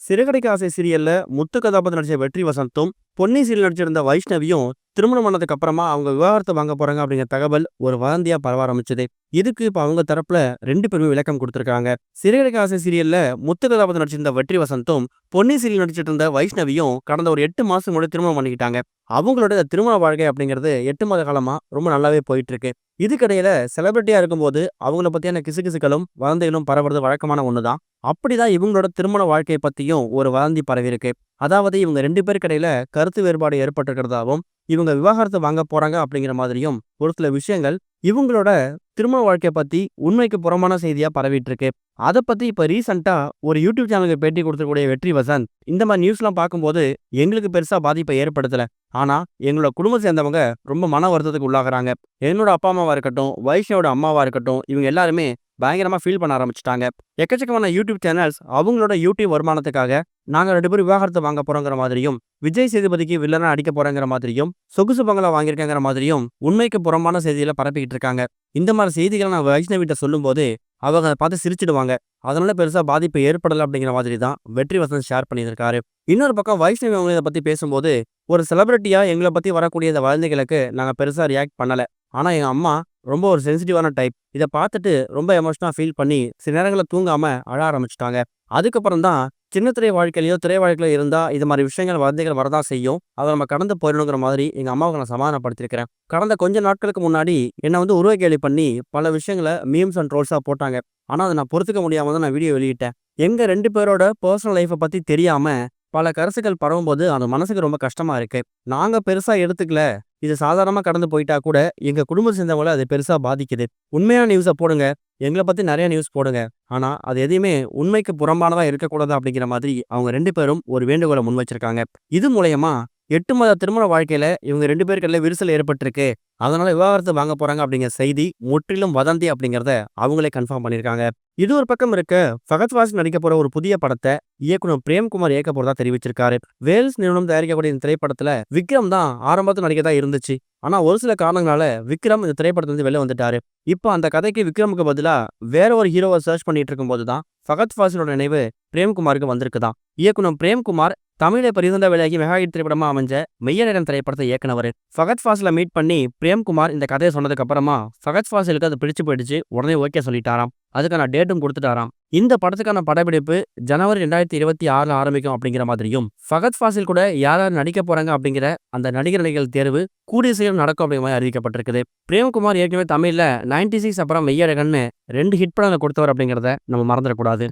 சிறுகதைக்கு ஆசை சீரியல்ல முத்து கதாபாத்திரம் நடிச்ச வெற்றி வசந்தும், பொன்னி சீரியல் நடிச்சிருந்த வைஷ்ணவியும் திருமணம் பண்ணதுக்கு அப்புறமா அவங்க விவாகரத்து வாங்க போறாங்க அப்படிங்கிற தகவல் ஒரு வதந்தியா பரவ ஆரம்பிச்சது. இதுக்கு இப்ப அவங்க தரப்புல 2 பேருமே விளக்கம் கொடுத்திருக்காங்க. சிறுகதைக்கு ஆசை சீரியல்ல முத்து கதாபாத்திரம் நடிச்சிருந்த வெற்றி வசந்தும், பொன்னி சீரியல் நடிச்சிட்டு இருந்த வைஷ்ணவியும் கடந்த ஒரு 8 மாசம் முன்னாடி திருமணம் பண்ணிக்கிட்டாங்க. அவங்களோட இந்த திருமண வாழ்க்கை அப்படிங்கிறது 8 மாத காலமா ரொம்ப நல்லாவே போயிட்டு இருக்கு. இதுக்கிடையில செலிபிரிட்டியா இருக்கும்போது அவங்கள பத்தியான கிசுகிசுக்களும் வதந்திகளும் பரவுறது வழக்கமான ஒண்ணுதான். அப்படிதான் இவங்களோட திருமண வாழ்க்கையை பத்தியும் ஒரு வதந்தி பரவி இருக்கு. அதாவது இவங்க 2 பேருக்கு இடையில கருத்து வேறுபாடு ஏற்பட்டிருக்கிறதாவும், இவங்க விவாகரத்து வாங்க போறாங்க அப்படிங்கிற மாதிரியும் ஒரு சில விஷயங்கள் இவங்களோட திருமண வாழ்க்கைய பத்தி உண்மைக்கு புறம்பான செய்தியா பரவிட்டு இருக்கு. அதை பத்தி இப்ப ரீசெண்டா ஒரு யூடியூப் சேனலுக்கு பேட்டி கொடுத்துக்கூடிய வெற்றி வசந்த் இந்த மாதிரி நியூஸ்லாம் பார்க்கும்போது எங்களுக்கு பெருசா பாதிப்பை ஏற்படுத்தல. ஆனா எங்களோட குடும்பம் சேர்ந்தவங்க ரொம்ப மன வருத்தத்துக்கு உள்ளாகுறாங்க. என்னோட அப்பா அம்மாவா இருக்கட்டும், வைஷ்ணவோட அம்மாவா இருக்கட்டும், இவங்க எல்லாருமே பயங்கரமா ஃபீல் பண்ண ஆரம்பிச்சுட்டாங்க. எக்கச்சக்கமான யூடியூப் சேனல்ஸ் அவங்களோட யூடியூப் வருமானத்துக்காக நாங்க 2 பேரும் விவாகரத்து வாங்க போறோங்கிற மாதிரியும், விஜய் சேதுபதிக்கு வில்லனா அடிக்க போறேங்கிற மாதிரியும், சொகுசு பங்களா வாங்கியிருக்கேங்கிற மாதிரியும் உண்மைக்கு புறம்பான செய்திகளை பரப்பிக்கிட்டு இருக்காங்க. இந்த மாதிரி செய்திகளை நான் வைஷ்ணவிட்ட சொல்லும்போது அவங்க அதை பார்த்து சிரிச்சிடுவாங்க. அதனால பெருசா பாதிப்பு ஏற்படல அப்படிங்கிற மாதிரி தான் வெற்றி வசந்த் ஷேர் பண்ணியிருக்காரு. இன்னொரு பக்கம் வைஷ்ணவி அவங்க இதை பத்தி பேசும்போது, ஒரு செலிபிரிட்டியா எங்களை பத்தி வரக்கூடிய இந்த வதந்திகளுக்கு நாங்க பெருசா ரியாக்ட் பண்ணல. ஆனா எங்க அம்மா ரொம்ப ஒரு சென்சிட்டிவான டைப். இதை பார்த்துட்டு ரொம்ப எமோஷனா ஃபீல் பண்ணி சில நேரங்களில் தூங்காம அழ ஆரம்பிச்சிட்டாங்க. அதுக்கப்புறம் தான் சின்ன திரை வாழ்க்கையிலயோ திரை வாழ்க்கையில இருந்தா இது மாதிரி விஷயங்கள் வதந்திகள் வரதான் செய்யும். அதை நம்ம கடந்து போயிடணுங்கிற மாதிரி எங்க அம்மாவுக்கு நான் சமாதானப்படுத்திருக்கிறேன். கடந்த கொஞ்ச நாட்களுக்கு முன்னாடி என்னை வந்து உருவ கேலி பண்ணி பல விஷயங்களை மீம்ஸ் அண்ட் ட்ரோல்ஸா போட்டாங்க. ஆனா அதை நான் பொறுத்துக்க முடியாம தான் நான் வீடியோ வெளியிட்டேன். எங்க 2 பேரோட பர்சனல் லைஃப்பை பத்தி தெரியாம பல கருத்துக்கள் பரவும்போது அந்த மனசுக்கு ரொம்ப கஷ்டமா இருக்கு. நாங்க பெருசா எடுத்துக்கல. இது சாதாரணமா கடந்து போயிட்டா கூட எங்க குடும்பத்தை சேர்ந்தவங்கள அது பெருசா பாதிக்குது. உண்மையான நியூஸை போடுங்க. எங்களை பத்தி நிறைய நியூஸ் போடுங்க. ஆனா அது எதையுமே உண்மைக்கு புறம்பானதா இருக்கக்கூடாது அப்படிங்கிற மாதிரி அவங்க 2 பேரும் ஒரு வேண்டுகோளை முன் வச்சிருக்காங்க. இது மூலயமா 8 மாத திருமண வாழ்க்கையில இவங்க 2 பேருக்குள்ள விரிசல் ஏற்பட்டிருக்கு. அதனால விவாகரத்து வாங்க போறாங்க அப்படிங்கிற செய்தி முற்றிலும் வதந்தி அப்படிங்கிறத அவங்களே கன்ஃபார்ம் பண்ணியிருக்காங்க. இது ஒரு பக்கம் இருக்க, ஃபகத் ஃபாசில் நடிக்க போற ஒரு புதிய படத்தை இயக்குனர் பிரேம்குமார் இயக்க போறதா தெரிவிச்சிருக்காரு. வேல்ஸ் நிறுவனம் தயாரிக்கக்கூடிய இந்த திரைப்படத்துல விக்ரம் தான் ஆரம்பத்தில் நடிக்கதா இருந்துச்சு. ஆனா ஒரு சில காரணங்களால விக்ரம் இந்த திரைப்படத்துல இருந்து வெளில வந்துட்டாரு. இப்போ அந்த கதைக்கு விக்ரமுக்கு பதிலா வேற ஒரு ஹீரோவை சர்ச் பண்ணிட்டு இருக்கும் போதுதான் ஃபகத் ஃபாசிலோட நினைவு பிரேம்குமாருக்கு வந்திருக்குதான். இயக்குனர் பிரேம்குமார் தமிழை பரிசந்த விலகி மெகா ஹிட் திரைப்படமா அமைஞ்ச மெய்யநேரம் திரைப்படத்தை இயக்குனவர். ஃபகத் ஃபாசிலை மீட் பண்ணி பிரேம்குமார் இந்த கதையை சொன்னதுக்கு அப்புறமா ஃபகத் ஃபாசிலுக்கு அது பிடிச்சு போயிடுச்சு. உடனே ஓகே சொல்லிட்டாராம். அதுக்கான டேட்டும் கொடுத்துட்டாராம். இந்த படத்துக்கான படப்பிடிப்பு ஜனவரி 2026 ஆரம்பிக்கும் அப்படிங்கிற மாதிரியும், ஃபகத் ஃபாசில் கூட யார் யார் நடிக்க போறாங்க அப்படிங்கிற அந்த நடிகர் நடிகைகள் தேர்வு கூடிய சீக்கிரம் நடக்கும் அப்படிங்கிற மாதிரி அறிவிக்கப்பட்டிருக்குது. பிரேம்குமார் ஏற்கனவே தமிழ்ல 96 அப்புறம் மெய்யழகன்னு 2 ஹிட் படங்களை கொடுத்தவர் அப்படிங்கிறத நம்ம மறந்துடக்கூடாது.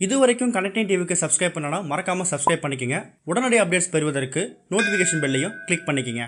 இது வரைக்கும் கனெக்டிங் டிவிக்கு சப்ஸ்கிரைப் பண்ணனா மறக்காமல் சப்ஸ்கிரைப் பண்ணிக்கங்க. உடனடி அப்டேட்ஸ் பெறுவதற்கு நோட்டிஃபிகேஷன் பெல்லையும் கிளிக் பண்ணிக்கங்க.